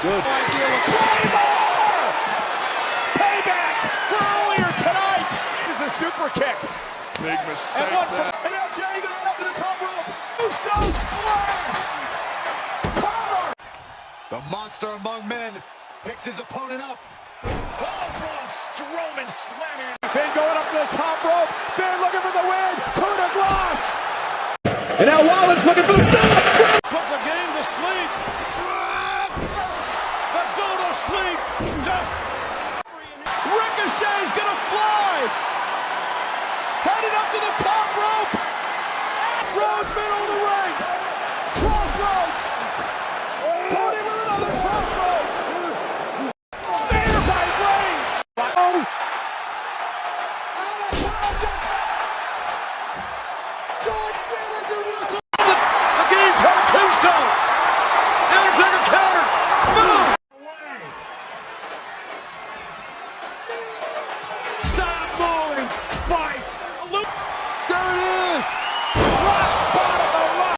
Good. Idea with Claymore! Payback for earlier tonight! This is a super kick. Big mistake. And one from LJ going up to the top rope. USO Splash! Cover! The monster among men picks his opponent up. Oh, Braun Strowman slamming. Finn going up to the top rope. Finn looking for the win. Coup de grace. And now Rollins looking for the stop. Put the game to sleep. The go to sleep. Just Ricochet's gonna fly. Headed up to the top rope. Rhodes middle of the ring. Crossroads. Cody with another crossroads. Spear by Reigns. Oh. John Cena's a USO. the game turned Tombstone. Undertaker counter. Boom. Samoan Spike.